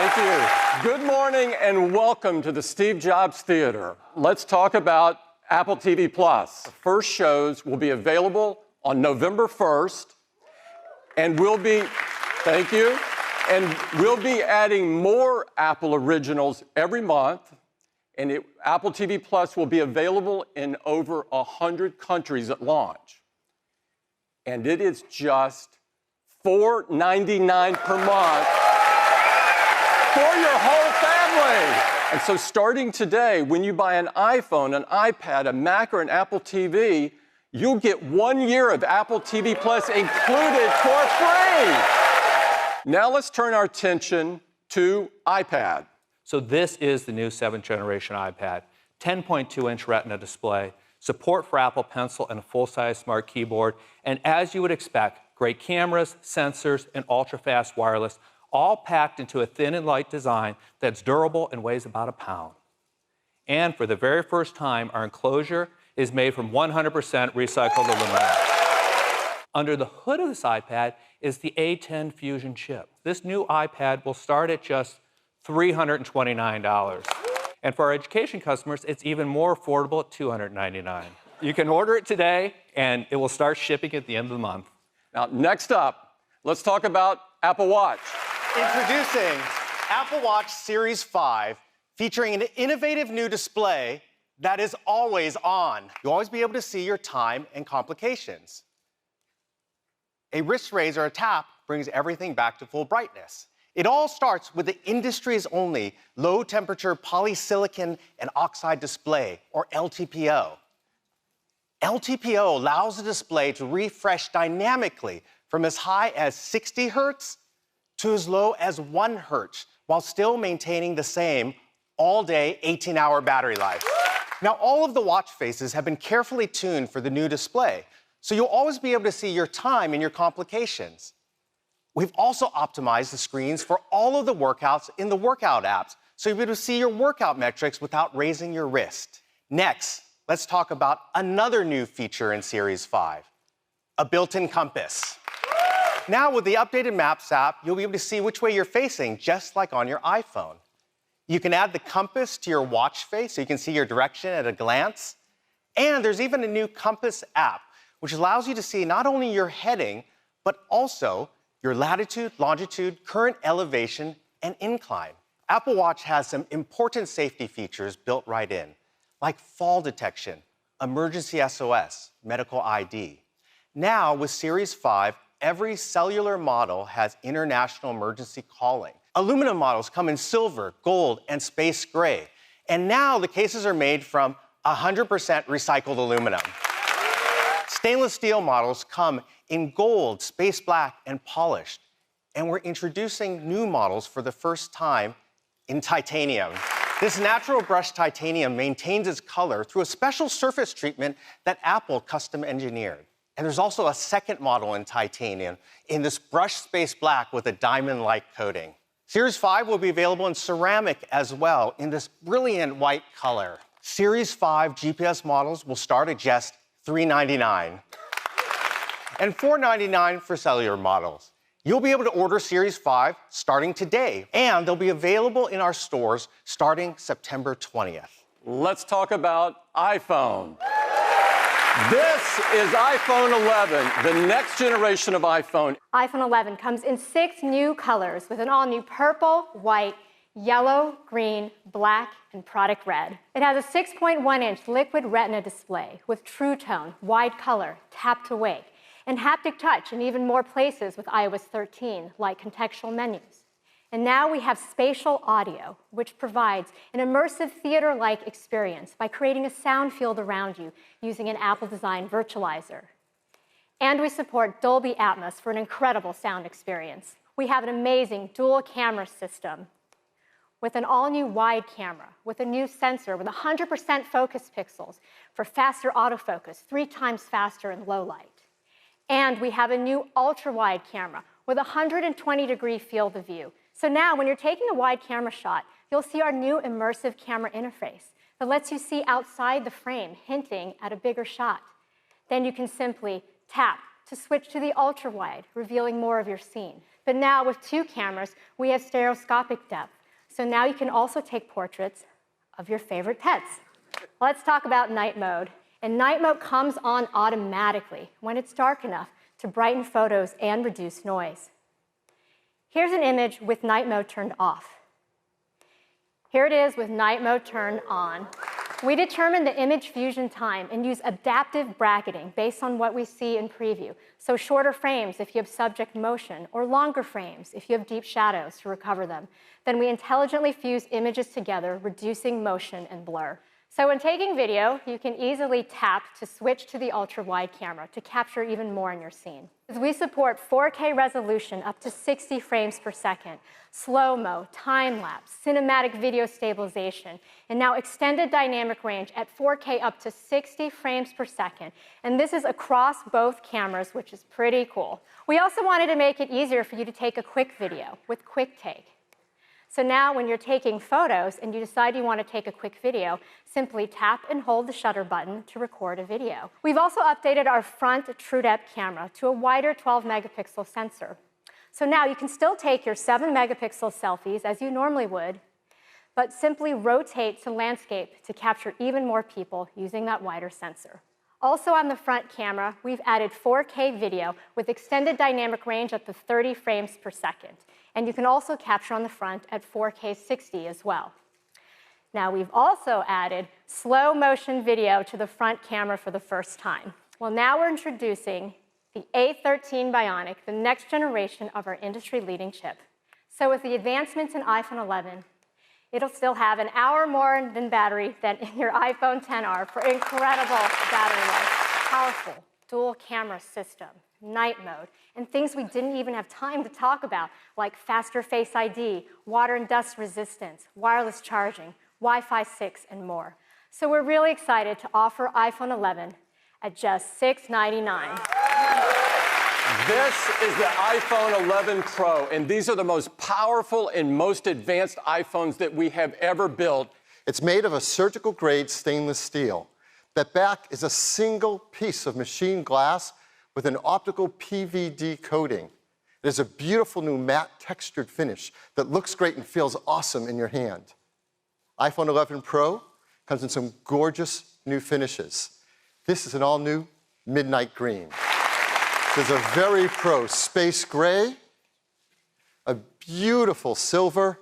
Thank you. Good morning and welcome to the Steve Jobs Theater. Let's talk about Apple TV+. The first shows will be available on November 1st, and thank you, and we'll be adding more Apple originals every month, and Apple TV+ will be available in over 100 countries at launch. And it is just $4.99 per month for your whole family. And so starting today, when you buy an iPhone, an iPad, a Mac, or an Apple TV, you'll get 1 year of Apple TV+ included for free. Now let's turn our attention to iPad. So this is the new 7th generation iPad, 10.2-inch Retina display, support for Apple Pencil and a full-size smart keyboard, and as you would expect, great cameras, sensors, and ultra-fast wireless, all packed into a thin and light design that's durable and weighs about a pound. And for the very first time, our enclosure is made from 100% recycled aluminum. Under the hood of this iPad is the A10 Fusion chip. This new iPad will start at just $329. And for our education customers, it's even more affordable at $299. You can order it today, and it will start shipping at the end of the month. Now, next up, let's talk about Apple Watch. Introducing Apple Watch Series 5, featuring an innovative new display that is always on. You'll always be able to see your time and complications. A wrist raise or a tap brings everything back to full brightness. It all starts with the industry's only low-temperature polysilicon and oxide display, or LTPO. LTPO allows the display to refresh dynamically from as high as 60 hertz to as low as 1 hertz, while still maintaining the same all-day 18-hour battery life. Now, all of the watch faces have been carefully tuned for the new display, so you'll always be able to see your time and your complications. We've also optimized the screens for all of the workouts in the workout apps, so you'll be able to see your workout metrics without raising your wrist. Next, let's talk about another new feature in Series 5, a built-in compass. Now, with the updated Maps app, you'll be able to see which way you're facing, just like on your iPhone. You can add the compass to your watch face so you can see your direction at a glance. And there's even a new compass app, which allows you to see not only your heading, but also your latitude, longitude, current elevation, and incline. Apple Watch has some important safety features built right in, like fall detection, emergency SOS, medical ID. Now, with Series 5, every cellular model has international emergency calling. Aluminum models come in silver, gold, and space gray. And now the cases are made from 100% recycled aluminum. Stainless steel models come in gold, space black, and polished. And we're introducing new models for the first time in titanium. This natural brushed titanium maintains its color through a special surface treatment that Apple custom engineered. And there's also a second model in titanium in this brushed space black with a diamond-like coating. Series 5 will be available in ceramic as well in this brilliant white color. Series 5 GPS models will start at just $399 and $499 for cellular models. You'll be able to order Series 5 starting today, and they'll be available in our stores starting September 20th. Let's talk about iPhone. This is iPhone 11, the next generation of iPhone. iPhone 11 comes in 6 new colors with an all-new purple, white, yellow, green, black, and product red. It has a 6.1-inch liquid retina display with True Tone, wide color, tap to wake, and haptic touch in even more places with iOS 13, like contextual menus. And now we have spatial audio, which provides an immersive theater-like experience by creating a sound field around you using an Apple-designed virtualizer. And we support Dolby Atmos for an incredible sound experience. We have an amazing dual camera system with an all-new wide camera, with a new sensor with 100% focus pixels for faster autofocus, 3 times faster in low light. And we have a new ultra-wide camera with a 120-degree field of view. So now, when you're taking a wide camera shot, you'll see our new immersive camera interface that lets you see outside the frame, hinting at a bigger shot. Then you can simply tap to switch to the ultra-wide, revealing more of your scene. But now with 2 cameras, we have stereoscopic depth. So now you can also take portraits of your favorite pets. Let's talk about night mode. And night mode comes on automatically when it's dark enough to brighten photos and reduce noise. Here's an image with night mode turned off. Here it is with night mode turned on. We determine the image fusion time and use adaptive bracketing based on what we see in preview. So shorter frames if you have subject motion, or longer frames if you have deep shadows to recover them. Then we intelligently fuse images together, reducing motion and blur. So when taking video, you can easily tap to switch to the ultra-wide camera to capture even more in your scene. We support 4K resolution up to 60 frames per second, slow-mo, time-lapse, cinematic video stabilization, and now extended dynamic range at 4K up to 60 frames per second. And this is across both cameras, which is pretty cool. We also wanted to make it easier for you to take a quick video with Quick Take. So now when you're taking photos and you decide you want to take a quick video, simply tap and hold the shutter button to record a video. We've also updated our front TrueDepth camera to a wider 12-megapixel sensor. So now you can still take your 7-megapixel selfies as you normally would, but simply rotate to landscape to capture even more people using that wider sensor. Also on the front camera, we've added 4K video with extended dynamic range up to 30 frames per second. And you can also capture on the front at 4K 60 as well. Now we've also added slow motion video to the front camera for the first time. Well, now we're introducing the A13 Bionic, the next generation of our industry-leading chip. So with the advancements in iPhone 11, it'll still have an hour more than battery than in your iPhone XR for incredible battery life. Powerful dual camera system, night mode, and things we didn't even have time to talk about, like faster Face ID, water and dust resistance, wireless charging, Wi-Fi 6, and more. So we're really excited to offer iPhone 11 at just $699. This is the iPhone 11 Pro, and these are the most powerful and most advanced iPhones that we have ever built. It's made of a surgical-grade stainless steel. That back is a single piece of machined glass with an optical PVD coating. It is a beautiful new matte textured finish that looks great and feels awesome in your hand. iPhone 11 Pro comes in some gorgeous new finishes. This is an all-new midnight green. There's a very pro space gray, a beautiful silver,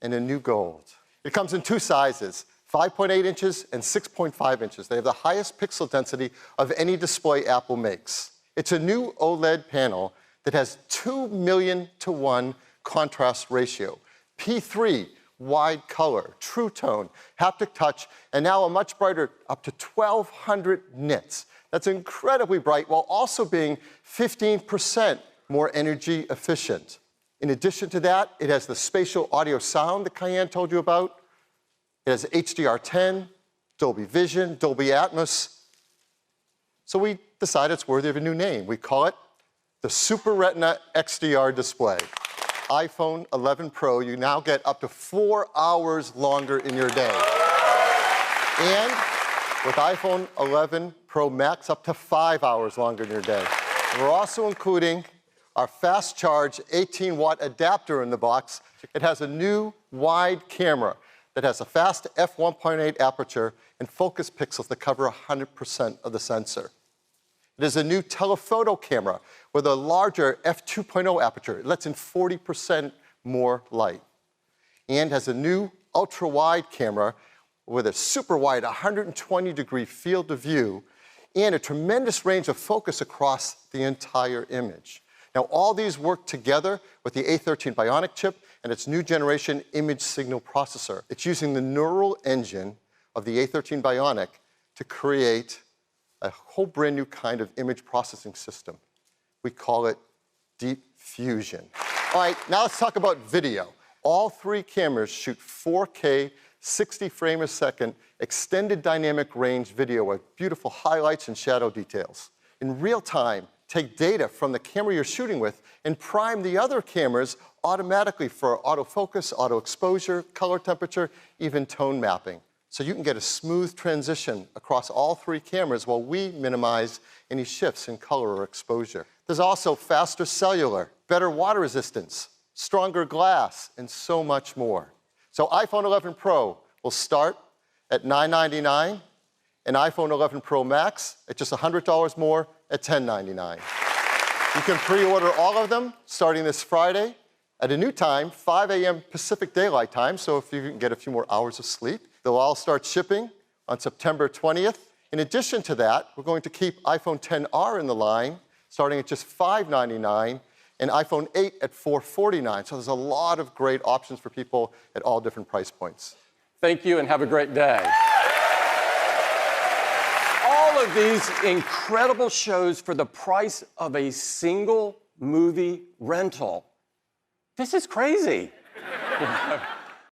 and a new gold. It comes in 2 sizes, 5.8 inches and 6.5 inches. They have the highest pixel density of any display Apple makes. It's a new OLED panel that has 2 million to 1 contrast ratio, P3 wide color, true tone, haptic touch, and now a much brighter, up to 1,200 nits. That's incredibly bright while also being 15% more energy efficient. In addition to that, it has the spatial audio sound that Cayenne told you about. It has HDR10, Dolby Vision, Dolby Atmos. So we decided it's worthy of a new name. We call it the Super Retina XDR display. iPhone 11 Pro, you now get up to 4 hours longer in your day. And with iPhone 11 Pro Max, up to 5 hours longer in your day. We're also including our fast charge 18-watt adapter in the box. It has a new wide camera that has a fast f1.8 aperture and focus pixels that cover 100% of the sensor. It is a new telephoto camera with a larger f2.0 aperture. It lets in 40% more light. And has a new ultra-wide camera with a super wide 120-degree field of view and a tremendous range of focus across the entire image. Now, all these work together with the A13 Bionic chip and its new generation image signal processor. It's using the neural engine of the A13 Bionic to create a whole brand new kind of image processing system. We call it Deep Fusion. All right, now let's talk about video. All 3 cameras shoot 4K, 60 frames a second, extended dynamic range video with beautiful highlights and shadow details. In real time, take data from the camera you're shooting with and prime the other cameras automatically for autofocus, auto exposure, color temperature, even tone mapping. So you can get a smooth transition across all three cameras while we minimize any shifts in color or exposure. There's also faster cellular, better water resistance, stronger glass, and so much more. So iPhone 11 Pro will start at $999, and iPhone 11 Pro Max at just $100 more at $1099. You can pre-order all of them starting this Friday at a new time, 5 a.m. Pacific Daylight Time, so if you can get a few more hours of sleep. They'll all start shipping on September 20th. In addition to that, we're going to keep iPhone XR in the line, starting at just $599, and iPhone 8 at $449. So there's a lot of great options for people at all different price points. Thank you and have a great day. All of these incredible shows for the price of a single movie rental. This is crazy.